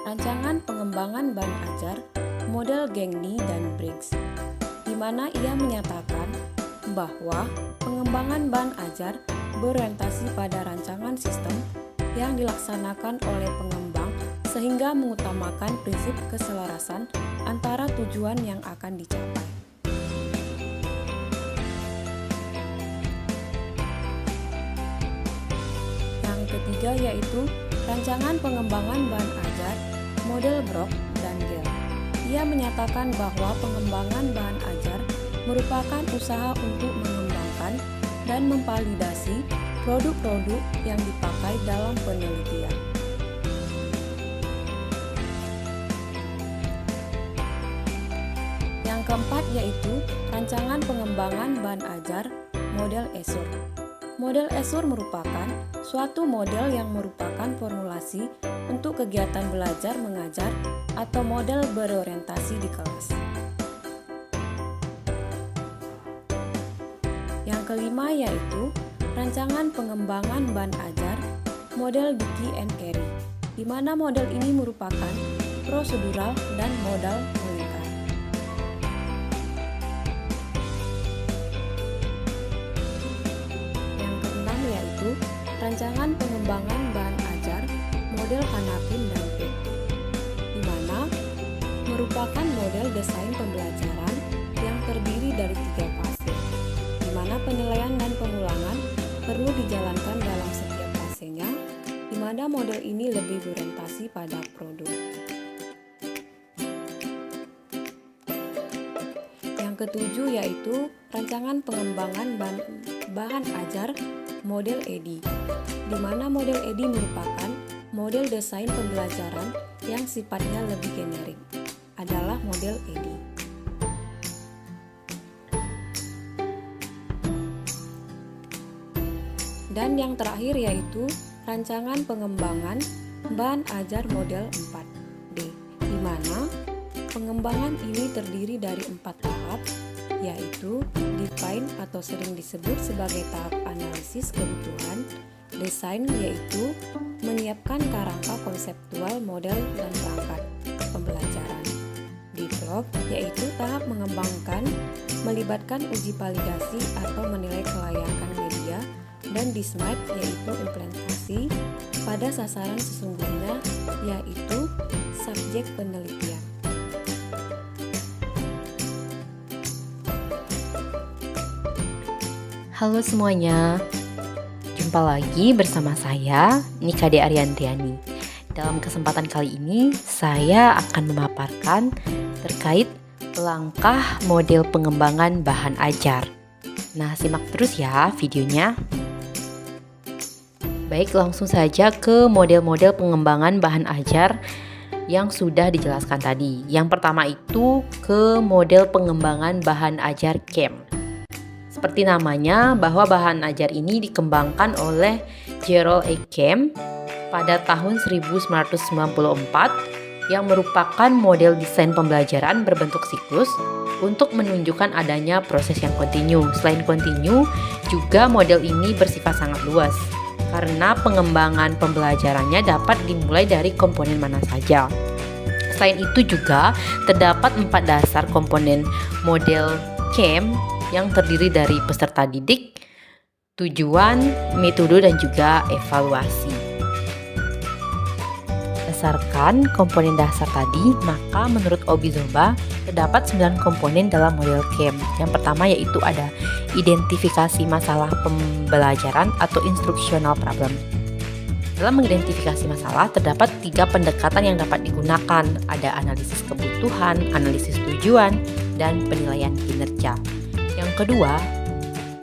rancangan pengembangan bahan ajar model Gangny dan Briggs, di mana ia menyatakan bahwa pengembangan bahan ajar berorientasi pada rancangan sistem yang dilaksanakan oleh pengembang sehingga mengutamakan prinsip keselarasan antara tujuan yang akan dicapai. Yang ketiga yaitu rancangan pengembangan bahan ajar model Brock dan Gale. Ia menyatakan bahwa pengembangan bahan ajar merupakan usaha untuk mengembangkan dan memvalidasi produk-produk yang dipakai dalam penelitian. Yang keempat yaitu rancangan pengembangan bahan ajar model Azure. Model Azure merupakan suatu model yang merupakan formulasi untuk kegiatan belajar mengajar atau model berorientasi di kelas. Yang kelima yaitu rancangan pengembangan bahan ajar model Dickey and Carey, di mana model ini merupakan prosedural dan modal melingkar. Yang keenam yaitu rancangan pengembangan bahan ajar model Hanapin dan Peck, di mana merupakan model desain pembelajaran yang terdiri dari 3 fase, di mana penilaian dan pengulangan perlu dijalankan dalam setiap fasenya, di mana model ini lebih berorientasi pada produk. Yang ketujuh yaitu rancangan pengembangan bahan ajar model EDI, di mana model EDI merupakan model desain pembelajaran yang sifatnya lebih generik, adalah model EDI. Dan yang terakhir yaitu rancangan pengembangan bahan ajar model 4D, di mana pengembangan ini terdiri dari 4 tahap, yaitu define atau sering disebut sebagai tahap analisis kebutuhan, desain yaitu menyiapkan kerangka konseptual model dan perangkat pembelajaran, develop yaitu tahap mengembangkan melibatkan uji validasi atau menilai kelayakan media, dan dismite yaitu implementasi pada sasaran sesungguhnya yaitu subjek penelitian. Halo semuanya, jumpa lagi bersama saya Nikade Ariantiani. Dalam kesempatan kali ini saya akan memaparkan terkait langkah model pengembangan bahan ajar. Nah, simak terus ya videonya. Baik, langsung saja ke model-model pengembangan bahan ajar yang sudah dijelaskan tadi. Yang pertama itu ke model pengembangan bahan ajar CAM. Seperti namanya, bahwa bahan ajar ini dikembangkan oleh Gerald A. Camp pada tahun 1994 yang merupakan model desain pembelajaran berbentuk siklus untuk menunjukkan adanya proses yang kontinu. Selain kontinu, juga model ini bersifat sangat luas karena pengembangan pembelajarannya dapat dimulai dari komponen mana saja. Selain itu juga terdapat 4 dasar komponen model CAM yang terdiri dari peserta didik, tujuan, metode, dan juga evaluasi. Berdasarkan komponen dasar tadi, maka menurut Obizoba terdapat 9 komponen dalam model CAM. Yang pertama yaitu ada identifikasi masalah pembelajaran atau instructional problem. Dalam mengidentifikasi masalah, terdapat 3 pendekatan yang dapat digunakan. Ada analisis kebutuhan, analisis tujuan, dan penilaian kinerja. Yang kedua,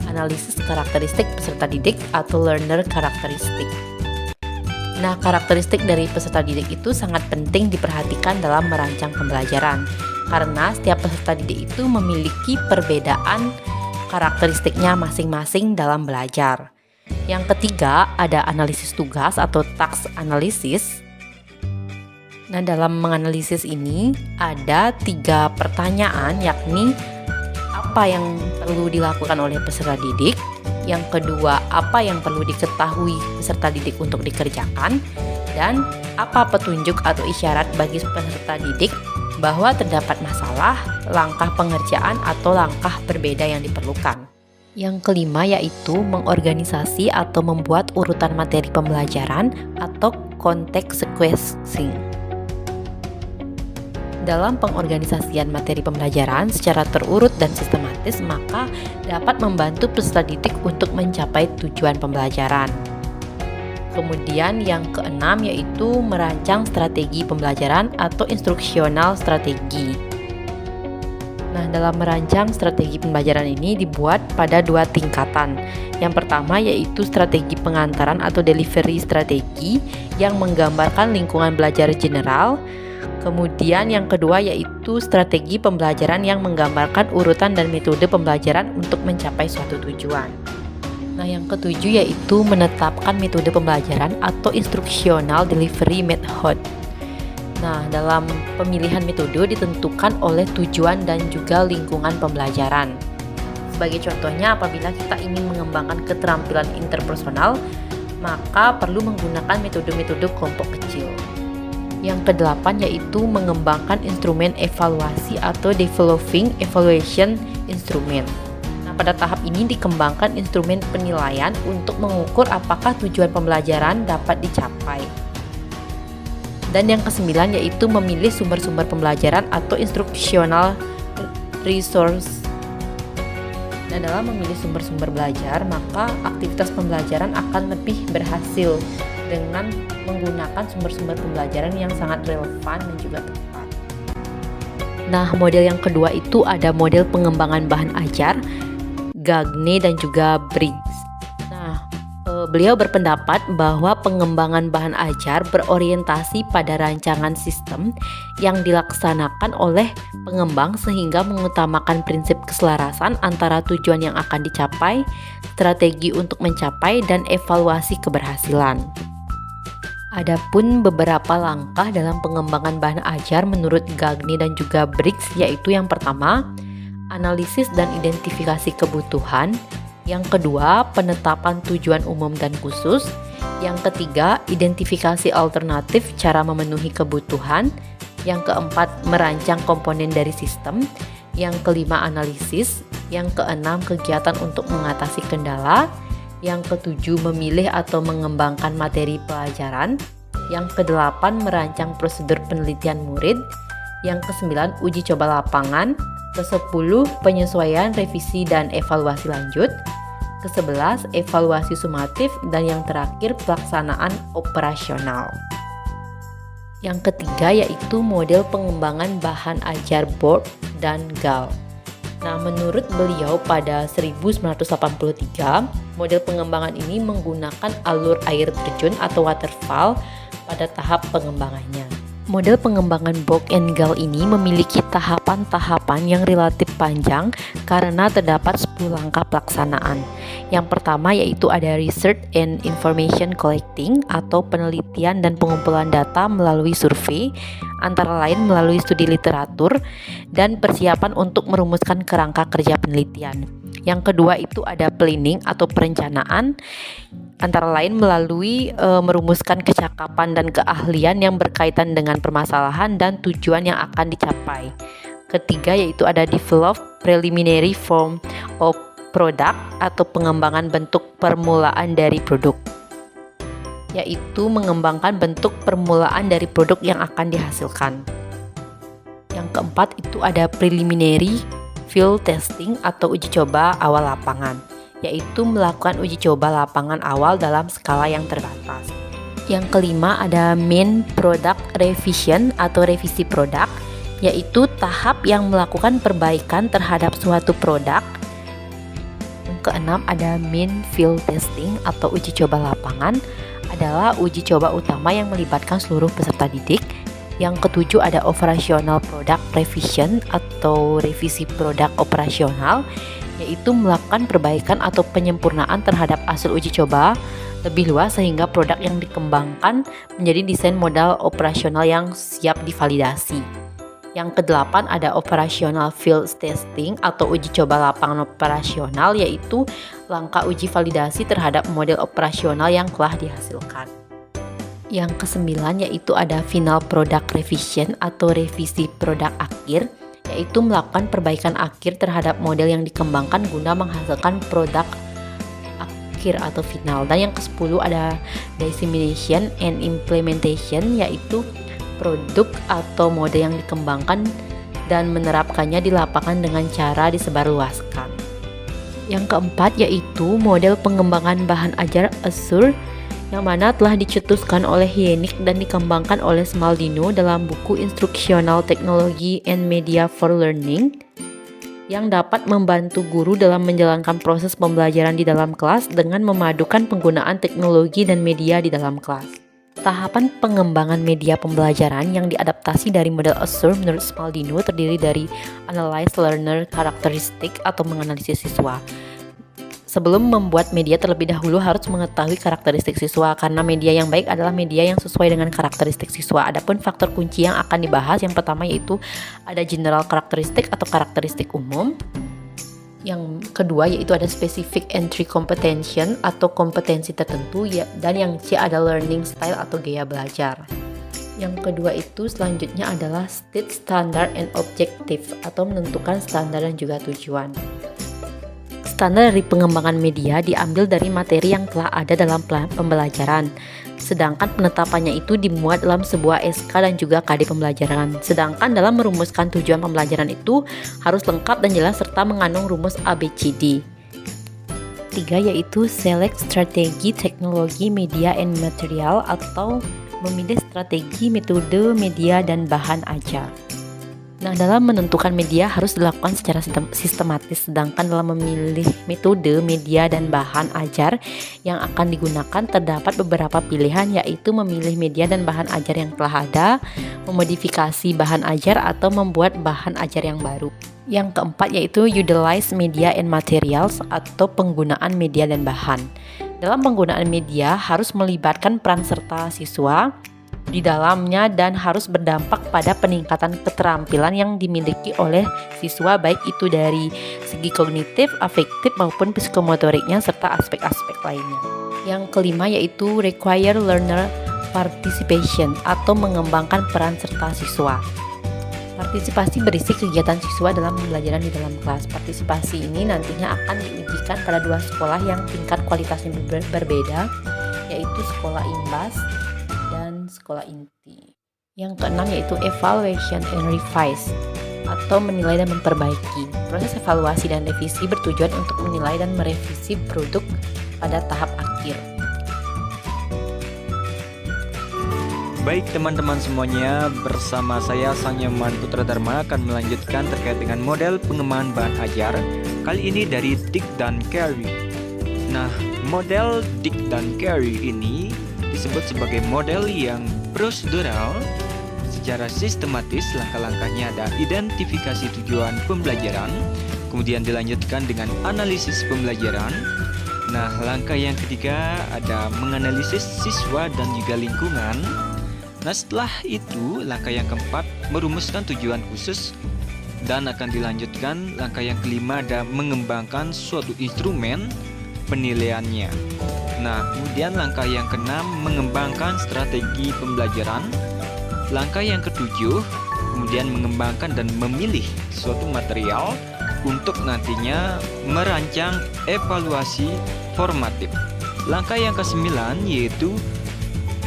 analisis karakteristik peserta didik atau learner characteristic. Nah, karakteristik dari peserta didik itu sangat penting diperhatikan dalam merancang pembelajaran, karena setiap peserta didik itu memiliki perbedaan karakteristiknya masing-masing dalam belajar. Yang ketiga, ada analisis tugas atau task analysis. Nah, dalam menganalisis ini ada 3 pertanyaan, yakni apa yang perlu dilakukan oleh peserta didik, yang kedua apa yang perlu diketahui peserta didik untuk dikerjakan, Dan apa petunjuk atau isyarat bagi peserta didik bahwa terdapat masalah, langkah pengerjaan atau langkah berbeda yang diperlukan. Yang kelima yaitu mengorganisasi atau membuat urutan materi pembelajaran atau context sequencing. Dalam pengorganisasian materi pembelajaran secara terurut dan sistematis, maka dapat membantu peserta didik untuk mencapai tujuan pembelajaran. Kemudian yang keenam yaitu merancang strategi pembelajaran atau instruksional strategi. Nah, dalam merancang strategi pembelajaran ini dibuat pada dua tingkatan. Yang pertama yaitu strategi pengantaran atau delivery strategi yang menggambarkan lingkungan belajar general. Kemudian yang kedua yaitu strategi pembelajaran yang menggambarkan urutan dan metode pembelajaran untuk mencapai suatu tujuan. Nah, yang ketujuh yaitu menetapkan metode pembelajaran atau instructional delivery method. Nah, dalam pemilihan metode ditentukan oleh tujuan dan juga lingkungan pembelajaran. Sebagai contohnya, apabila kita ingin mengembangkan keterampilan interpersonal, maka perlu menggunakan metode-metode kelompok kecil. Yang kedelapan yaitu mengembangkan instrumen evaluasi atau developing evaluation instrument. Nah, pada tahap ini dikembangkan instrumen penilaian untuk mengukur apakah tujuan pembelajaran dapat dicapai. Dan yang kesembilan yaitu memilih sumber-sumber pembelajaran atau instructional resource. Nah, dalam memilih sumber-sumber belajar, maka aktivitas pembelajaran akan lebih berhasil dengan menggunakan sumber-sumber pembelajaran yang sangat relevan dan juga tepat. Nah, model yang kedua itu ada model pengembangan bahan ajar, Gagne dan juga Briggs. Nah, beliau berpendapat bahwa pengembangan bahan ajar berorientasi pada rancangan sistem yang dilaksanakan oleh pengembang sehingga mengutamakan prinsip keselarasan antara tujuan yang akan dicapai, strategi untuk mencapai, dan evaluasi keberhasilan. Adapun beberapa langkah dalam pengembangan bahan ajar menurut Gagne dan juga Briggs yaitu yang pertama, analisis dan identifikasi kebutuhan. Yang kedua, penetapan tujuan umum dan khusus. Yang ketiga, identifikasi alternatif cara memenuhi kebutuhan. Yang keempat, merancang komponen dari sistem. Yang kelima, analisis. Yang keenam, kegiatan untuk mengatasi kendala. Yang ketujuh, memilih atau mengembangkan materi pelajaran. Yang kedelapan, merancang prosedur penelitian murid. Yang kesembilan, uji coba lapangan. Kesepuluh, penyesuaian, revisi, dan evaluasi lanjut. Kesebelas, evaluasi sumatif. Dan yang terakhir, pelaksanaan operasional. Yang ketiga yaitu model pengembangan bahan ajar Borg dan Gall. Nah, menurut beliau pada 1983, model pengembangan ini menggunakan alur air terjun atau waterfall pada tahap pengembangannya. Model pengembangan Borg and Gall ini memiliki tahapan-tahapan yang relatif panjang karena terdapat 10 langkah pelaksanaan. Yang pertama yaitu ada research and information collecting atau penelitian dan pengumpulan data melalui survei, antara lain melalui studi literatur, dan persiapan untuk merumuskan kerangka kerja penelitian. Yang kedua itu ada planning atau perencanaan, antara lain melalui merumuskan kecakapan dan keahlian yang berkaitan dengan permasalahan dan tujuan yang akan dicapai. Ketiga yaitu ada develop preliminary form of product atau pengembangan bentuk permulaan dari produk, yaitu mengembangkan bentuk permulaan dari produk yang akan dihasilkan. Yang keempat itu ada preliminary field testing atau uji coba awal lapangan, yaitu melakukan uji coba lapangan awal dalam skala yang terbatas. Yang kelima ada main product revision atau revisi produk, yaitu tahap yang melakukan perbaikan terhadap suatu produk. Yang keenam ada main field testing atau uji coba lapangan, adalah uji coba utama yang melibatkan seluruh peserta didik. Yang ketujuh ada operational product revision atau revisi produk operasional, yaitu melakukan perbaikan atau penyempurnaan terhadap hasil uji coba lebih luas sehingga produk yang dikembangkan menjadi desain modal operasional yang siap divalidasi. Yang kedelapan ada operational field testing atau uji coba lapangan operasional, yaitu langkah uji validasi terhadap model operasional yang telah dihasilkan. Yang kesembilan yaitu ada final product revision atau revisi produk akhir, yaitu melakukan perbaikan akhir terhadap model yang dikembangkan guna menghasilkan produk akhir atau final. Dan yang ke-10 ada dissemination and implementation, yaitu produk atau model yang dikembangkan dan menerapkannya di lapangan dengan cara disebarluaskan. Yang keempat yaitu model pengembangan bahan ajar Azure, yang mana telah dicetuskan oleh Hyenic dan dikembangkan oleh Smaldino dalam buku Instructional Technology and Media for Learning, yang dapat membantu guru dalam menjalankan proses pembelajaran di dalam kelas dengan memadukan penggunaan teknologi dan media di dalam kelas. Tahapan pengembangan media pembelajaran yang diadaptasi dari model Azure menurut Smaldino terdiri dari Analyze Learner Characteristic atau menganalisis siswa. Sebelum membuat media, terlebih dahulu harus mengetahui karakteristik siswa, karena media yang baik adalah media yang sesuai dengan karakteristik siswa. Adapun faktor kunci yang akan dibahas, yang pertama yaitu ada general karakteristik atau karakteristik umum. Yang kedua yaitu ada specific entry comprehension atau kompetensi tertentu, dan yang C ada learning style atau gaya belajar. Yang kedua itu selanjutnya adalah state standard and objective atau menentukan standar dan juga tujuan. Standar dari pengembangan media diambil dari materi yang telah ada dalam pembelajaran, sedangkan penetapannya itu dimuat dalam sebuah SK dan juga KD pembelajaran. Sedangkan dalam merumuskan tujuan pembelajaran itu harus lengkap dan jelas serta mengandung rumus ABCD. 3 yaitu select strategi teknologi media and material atau memilih strategi metode media dan bahan ajar. Nah, dalam menentukan media harus dilakukan secara sistematis, sedangkan dalam memilih metode, media, dan bahan ajar yang akan digunakan terdapat beberapa pilihan, yaitu memilih media dan bahan ajar yang telah ada, memodifikasi bahan ajar, atau membuat bahan ajar yang baru. Yang keempat yaitu utilize media and materials atau penggunaan media dan bahan. Dalam penggunaan media harus melibatkan peran serta siswa di dalamnya dan harus berdampak pada peningkatan keterampilan yang dimiliki oleh siswa, baik itu dari segi kognitif, afektif maupun psikomotoriknya serta aspek-aspek lainnya. Yang kelima yaitu require learner participation atau mengembangkan peran serta siswa. Partisipasi berisi kegiatan siswa dalam pembelajaran di dalam kelas. Partisipasi ini nantinya akan diujikan pada 2 sekolah yang tingkat kualitasnya berbeda, yaitu sekolah imbas dan sekolah inti. Yang keenam yaitu evaluation and revise atau menilai dan memperbaiki. Proses evaluasi dan revisi bertujuan untuk menilai dan merevisi produk pada tahap akhir. Baik teman-teman semuanya, bersama saya Sanyaman Putra Dharma akan melanjutkan terkait dengan model pengembangan bahan ajar, kali ini dari Dick dan Carey. Nah, model Dick dan Carey ini disebut sebagai model yang prosedural. Secara sistematis, langkah-langkahnya ada identifikasi tujuan pembelajaran, kemudian dilanjutkan dengan analisis pembelajaran. Nah, langkah yang ketiga ada menganalisis siswa dan juga lingkungan. Nah, setelah itu langkah yang keempat merumuskan tujuan khusus, dan akan dilanjutkan langkah yang kelima ada mengembangkan suatu instrumen penilaiannya. Nah, kemudian langkah yang keenam mengembangkan strategi pembelajaran. Langkah yang ketujuh kemudian mengembangkan dan memilih suatu material untuk nantinya merancang evaluasi formatif. Langkah yang kesembilan yaitu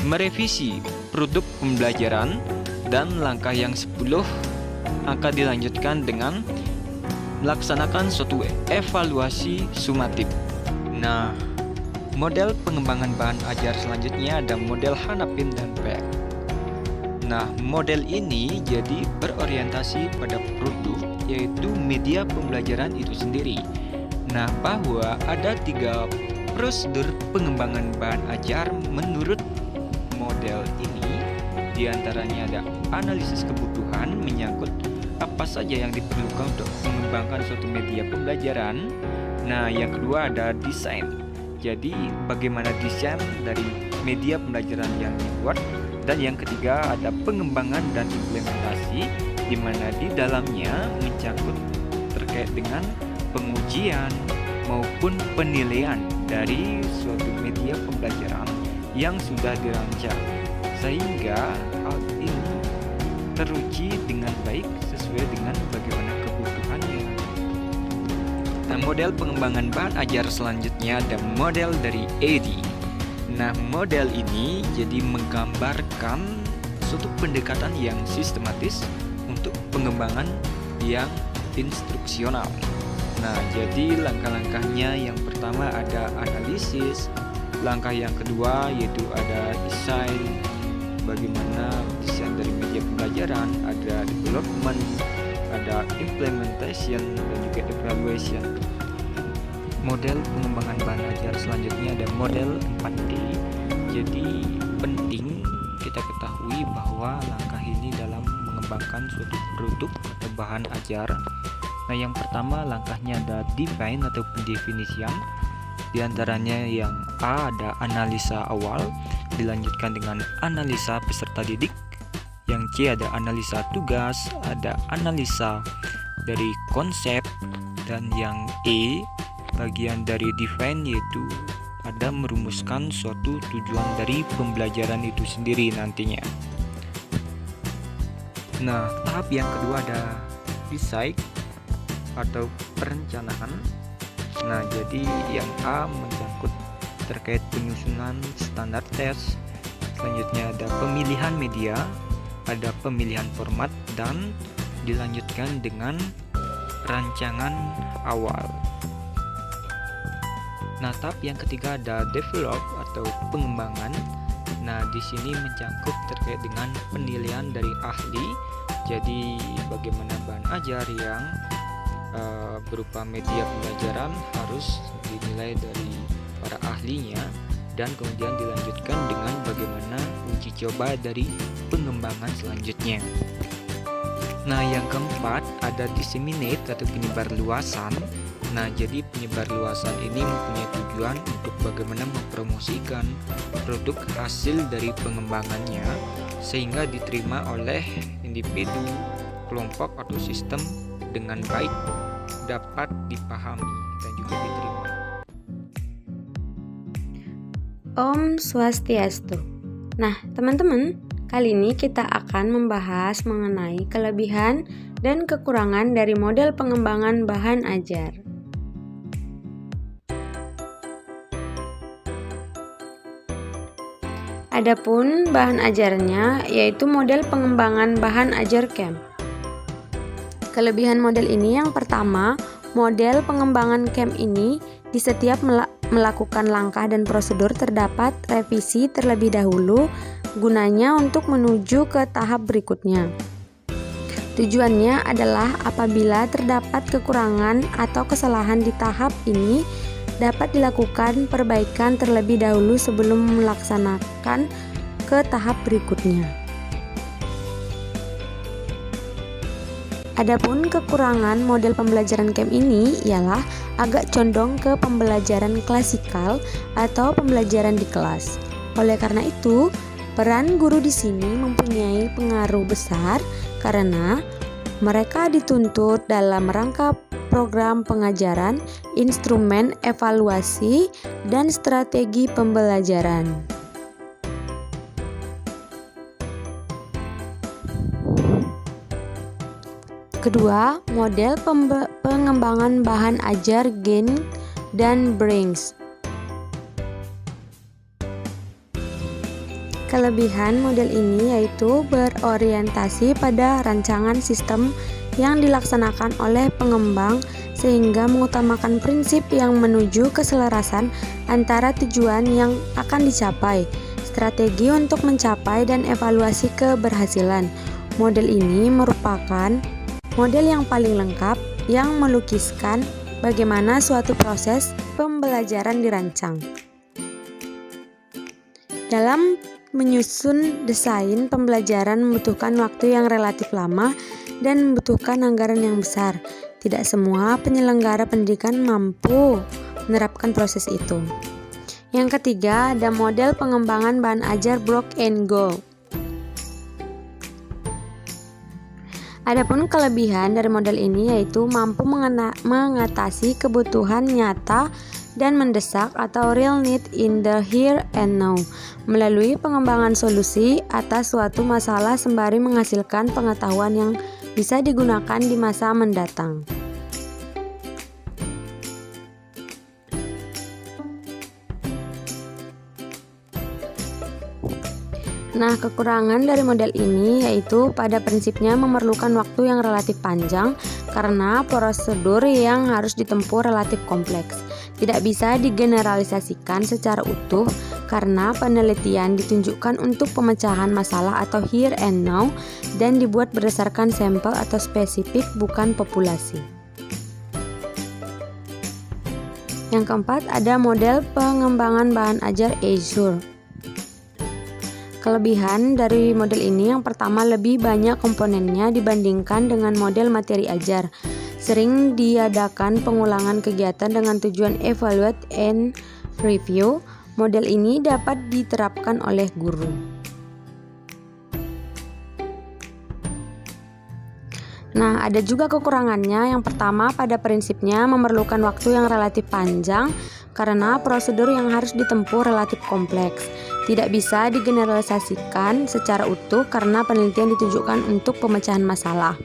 merevisi produk pembelajaran, dan langkah yang 10 akan dilanjutkan dengan melaksanakan suatu evaluasi sumatif. Nah, model pengembangan bahan ajar selanjutnya ada model Hanapin dan Peck. Nah, model ini jadi berorientasi pada produk, yaitu media pembelajaran itu sendiri. Nah, bahwa ada 3 prosedur pengembangan bahan ajar menurut model ini. Di antaranya ada analisis kebutuhan menyangkut apa saja yang diperlukan untuk mengembangkan suatu media pembelajaran. Nah, yang kedua ada desain. Jadi bagaimana desain dari media pembelajaran yang dibuat. Dan yang ketiga ada pengembangan dan implementasi, di mana di dalamnya mencakup terkait dengan pengujian maupun penilaian dari suatu media pembelajaran yang sudah dirancang. sehingga hal ini teruji dengan baik sesuai dengan bagaimana kebutuhannya. Nah, model pengembangan bahan ajar selanjutnya ada model dari Eddy. Nah, model ini jadi menggambarkan suatu pendekatan yang sistematis untuk pengembangan yang instruksional. Nah, jadi langkah-langkahnya yang pertama ada analisis, langkah yang kedua yaitu ada desain, bagaimana desain dari media pembelajaran, ada development, ada implementation, dan juga evaluation. Model pengembangan bahan ajar selanjutnya ada model 4D. Jadi penting kita ketahui bahwa langkah ini dalam mengembangkan suatu produk atau bahan ajar. Nah, yang pertama langkahnya ada define atau pendefinisian. Di antaranya yang A ada analisa awal, dilanjutkan dengan analisa peserta didik. Yang C ada analisa tugas, ada analisa dari konsep, dan yang E bagian dari define yaitu ada merumuskan suatu tujuan dari pembelajaran itu sendiri nantinya. Nah, tahap yang kedua ada design atau perencanaan. Nah, jadi yang A menyangkut terkait penyusunan standar tes. Selanjutnya ada pemilihan media, ada pemilihan format, dan dilanjutkan dengan rancangan awal. Nah, tahap yang ketiga ada develop atau pengembangan. Nah, di sini mencangkup terkait dengan penilaian dari ahli. Jadi bagaimana bahan ajar yang berupa media pembelajaran harus dinilai dari para ahlinya, dan kemudian dilanjutkan dengan bagaimana uji coba dari pengembangan selanjutnya. Nah, yang keempat ada disseminate atau penyebar luasan. Nah, jadi penyebar luasan ini mempunyai tujuan untuk bagaimana mempromosikan produk hasil dari pengembangannya sehingga diterima oleh individu, kelompok atau sistem dengan baik, dapat dipahami dan juga diterima. Om Swastiastu. Nah, teman-teman, kali ini kita akan membahas mengenai kelebihan dan kekurangan dari model pengembangan bahan ajar. Adapun bahan ajarnya yaitu model pengembangan bahan ajar CAM. Kelebihan model ini yang pertama, model pengembangan CAM ini di setiap melakukan langkah dan prosedur terdapat revisi terlebih dahulu gunanya untuk menuju ke tahap berikutnya. Tujuannya adalah apabila terdapat kekurangan atau kesalahan di tahap ini dapat dilakukan perbaikan terlebih dahulu sebelum melaksanakan ke tahap berikutnya. Adapun kekurangan model pembelajaran CAM ini ialah agak condong ke pembelajaran klasikal atau pembelajaran di kelas. Oleh karena itu, peran guru di sini mempunyai pengaruh besar karena mereka dituntut dalam rangka program pengajaran, instrumen evaluasi, dan strategi pembelajaran. Kedua, model pengembangan bahan ajar Gain dan Brings. Kelebihan model ini yaitu berorientasi pada rancangan sistem yang dilaksanakan oleh pengembang sehingga mengutamakan prinsip yang menuju keselarasan antara tujuan yang akan dicapai, strategi untuk mencapai, dan evaluasi keberhasilan. Model ini merupakan model yang paling lengkap yang melukiskan bagaimana suatu proses pembelajaran dirancang. Dalam menyusun desain pembelajaran membutuhkan waktu yang relatif lama dan membutuhkan anggaran yang besar. Tidak semua penyelenggara pendidikan mampu menerapkan proses itu. Yang ketiga, ada model pengembangan bahan ajar Block and Go. Adapun kelebihan dari model ini yaitu mampu mengatasi kebutuhan nyata dan mendesak atau real need in the here and now melalui pengembangan solusi atas suatu masalah sembari menghasilkan pengetahuan yang bisa digunakan di masa mendatang. Nah, kekurangan dari model ini yaitu pada prinsipnya memerlukan waktu yang relatif panjang karena prosedur yang harus ditempuh relatif kompleks. Tidak bisa digeneralisasikan secara utuh karena penelitian ditunjukkan untuk pemecahan masalah atau here and now dan dibuat berdasarkan sampel atau spesifik bukan populasi. Yang keempat ada model pengembangan bahan ajar Azure. Kelebihan dari model ini yang pertama lebih banyak komponennya dibandingkan dengan model materi ajar. Sering diadakan pengulangan kegiatan dengan tujuan evaluate and review. Model ini dapat diterapkan oleh guru. Nah, ada juga kekurangannya. Yang pertama, pada prinsipnya memerlukan waktu yang relatif panjang karena prosedur yang harus ditempuh relatif kompleks. Tidak bisa digeneralisasikan secara utuh karena penelitian ditujukan untuk pemecahan masalah.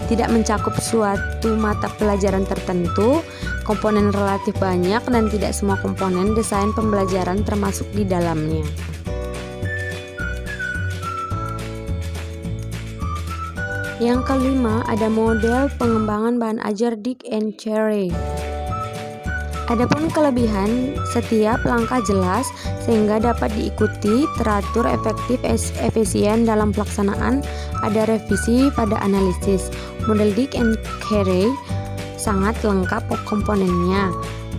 Tidak mencakup suatu mata pelajaran tertentu, komponen relatif banyak dan tidak semua komponen desain pembelajaran termasuk di dalamnya. Yang kelima ada model pengembangan bahan ajar Dick and Cherry. Adapun kelebihan, setiap langkah jelas sehingga dapat diikuti, teratur, efektif, efisien dalam pelaksanaan, ada revisi pada analisis. Model Dick and Cherry sangat lengkap komponennya,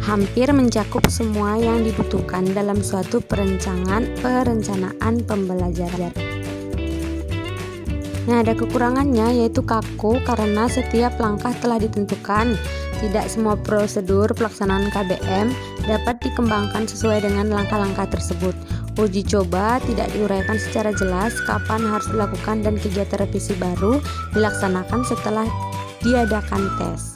hampir mencakup semua yang dibutuhkan dalam suatu perencanaan pembelajaran. Nah, ada kekurangannya yaitu kaku karena setiap langkah telah ditentukan. Tidak semua prosedur pelaksanaan KBM dapat dikembangkan sesuai dengan langkah-langkah tersebut. Uji coba tidak diuraikan secara jelas kapan harus dilakukan dan kegiatan revisi baru dilaksanakan setelah diadakan tes.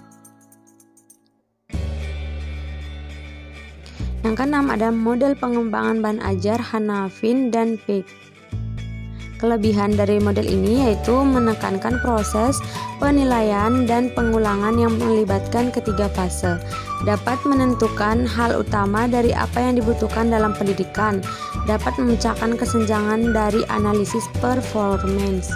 Yang keenam ada model pengembangan bahan ajar Hanafin dan Peck. Kelebihan dari model ini yaitu menekankan proses penilaian dan pengulangan yang melibatkan ketiga fase. Dapat menentukan hal utama dari apa yang dibutuhkan dalam pendidikan. Dapat memecahkan kesenjangan dari analisis performance.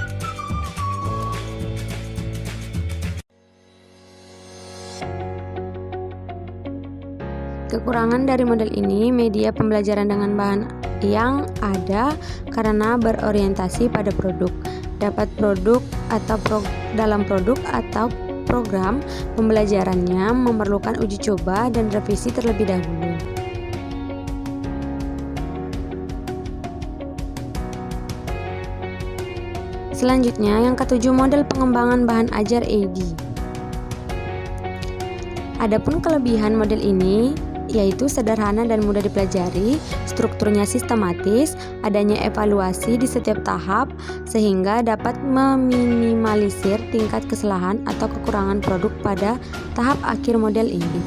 Kekurangan dari model ini, media pembelajaran dengan bahan yang ada karena berorientasi pada produk. Dapat produk atau dalam produk atau program pembelajarannya memerlukan uji coba dan revisi terlebih dahulu. Selanjutnya, yang ketujuh model pengembangan bahan ajar AD. Adapun kelebihan model ini yaitu sederhana dan mudah dipelajari, strukturnya sistematis, adanya evaluasi di setiap tahap sehingga dapat meminimalisir tingkat kesalahan atau kekurangan produk pada tahap akhir model ini.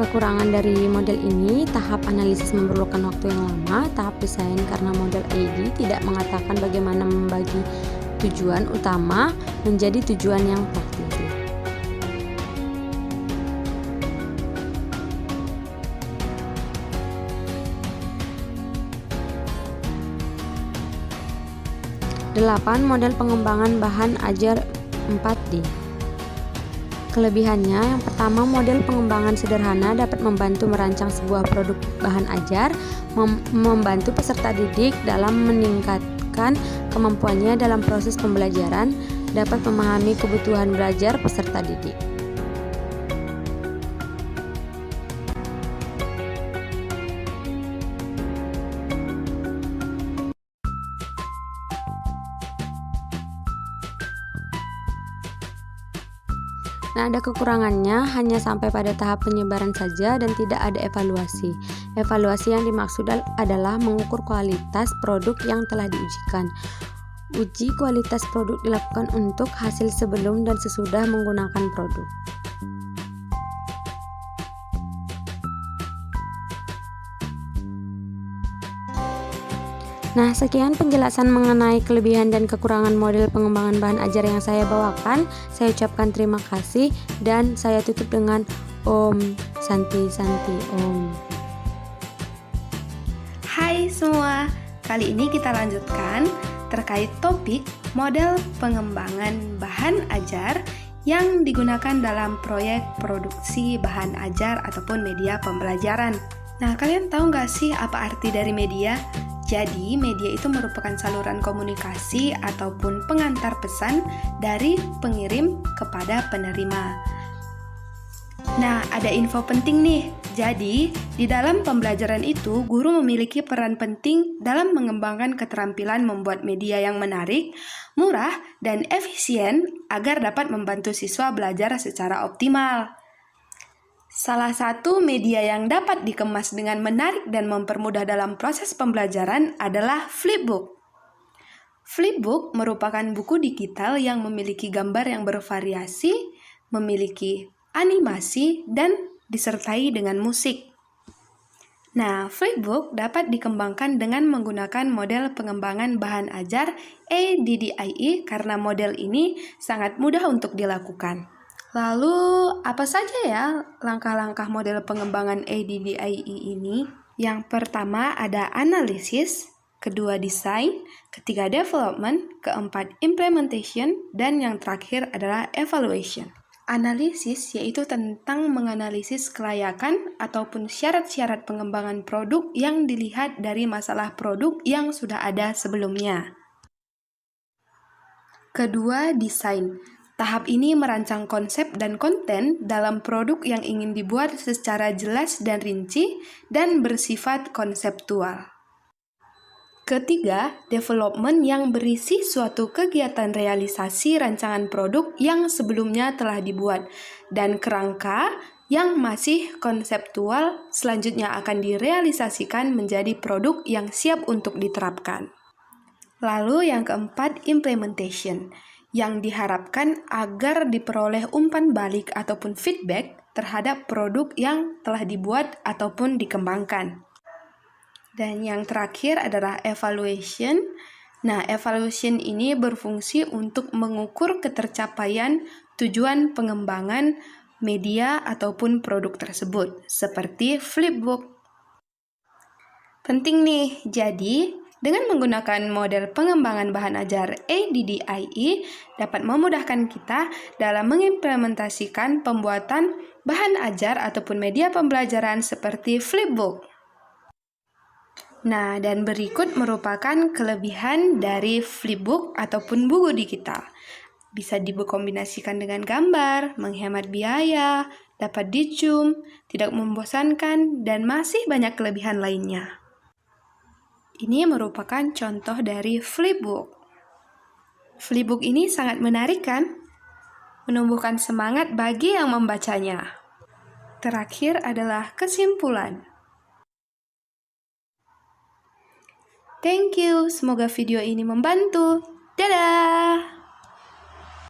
Kekurangan dari model ini, tahap analisis memerlukan waktu yang lama, tahap desain karena model AD tidak mengatakan bagaimana membagi tujuan utama menjadi tujuan yang praktis. Delapan, model pengembangan bahan ajar 4D. Kelebihannya, yang pertama, model pengembangan sederhana dapat membantu merancang sebuah produk bahan ajar, membantu peserta didik dalam meningkatkan kemampuannya dalam proses pembelajaran, dapat memahami kebutuhan belajar peserta didik. Nah, ada kekurangannya, hanya sampai pada tahap penyebaran saja dan tidak ada evaluasi. Evaluasi yang dimaksud adalah mengukur kualitas produk yang telah diujikan. Uji kualitas produk dilakukan untuk hasil sebelum dan sesudah menggunakan produk. Nah, sekian penjelasan mengenai kelebihan dan kekurangan model pengembangan bahan ajar yang saya bawakan. Saya ucapkan terima kasih dan saya tutup dengan Om Santi Santi Om. Hai semua, kali ini kita lanjutkan terkait topik model pengembangan bahan ajar yang digunakan dalam proyek produksi bahan ajar ataupun media pembelajaran. Nah, kalian tahu nggak sih apa arti dari media? Jadi, media itu merupakan saluran komunikasi ataupun pengantar pesan dari pengirim kepada penerima. Nah, ada info penting nih. Jadi, di dalam pembelajaran itu, guru memiliki peran penting dalam mengembangkan keterampilan membuat media yang menarik, murah, dan efisien agar dapat membantu siswa belajar secara optimal. Salah satu media yang dapat dikemas dengan menarik dan mempermudah dalam proses pembelajaran adalah Flipbook. Flipbook merupakan buku digital yang memiliki gambar yang bervariasi, memiliki animasi, dan disertai dengan musik. Nah, Flipbook dapat dikembangkan dengan menggunakan model pengembangan bahan ajar ADDIE karena model ini sangat mudah untuk dilakukan. Lalu, apa saja ya langkah-langkah model pengembangan ADDIE ini? Yang pertama ada analisis, kedua desain, ketiga development, keempat implementation, dan yang terakhir adalah evaluation. Analisis yaitu tentang menganalisis kelayakan ataupun syarat-syarat pengembangan produk yang dilihat dari masalah produk yang sudah ada sebelumnya. Kedua, desain. Tahap ini merancang konsep dan konten dalam produk yang ingin dibuat secara jelas dan rinci dan bersifat konseptual. Ketiga, development yang berisi suatu kegiatan realisasi rancangan produk yang sebelumnya telah dibuat, dan kerangka yang masih konseptual selanjutnya akan direalisasikan menjadi produk yang siap untuk diterapkan. Lalu yang keempat, implementation, yang diharapkan agar diperoleh umpan balik ataupun feedback terhadap produk yang telah dibuat ataupun dikembangkan. Dan yang terakhir adalah evaluation. Nah, evaluation ini berfungsi untuk mengukur ketercapaian tujuan pengembangan media ataupun produk tersebut, seperti Flipbook. Penting nih, jadi dengan menggunakan model pengembangan bahan ajar ADDIE dapat memudahkan kita dalam mengimplementasikan pembuatan bahan ajar ataupun media pembelajaran seperti Flipbook. Nah, dan berikut merupakan kelebihan dari Flipbook ataupun buku digital. Bisa dikombinasikan dengan gambar, menghemat biaya, dapat di-zoom, tidak membosankan, dan masih banyak kelebihan lainnya. Ini merupakan contoh dari Flipbook. Flipbook ini sangat menarik kan? Menumbuhkan semangat bagi yang membacanya. Terakhir adalah kesimpulan. Thank you, semoga video ini membantu. Dadah!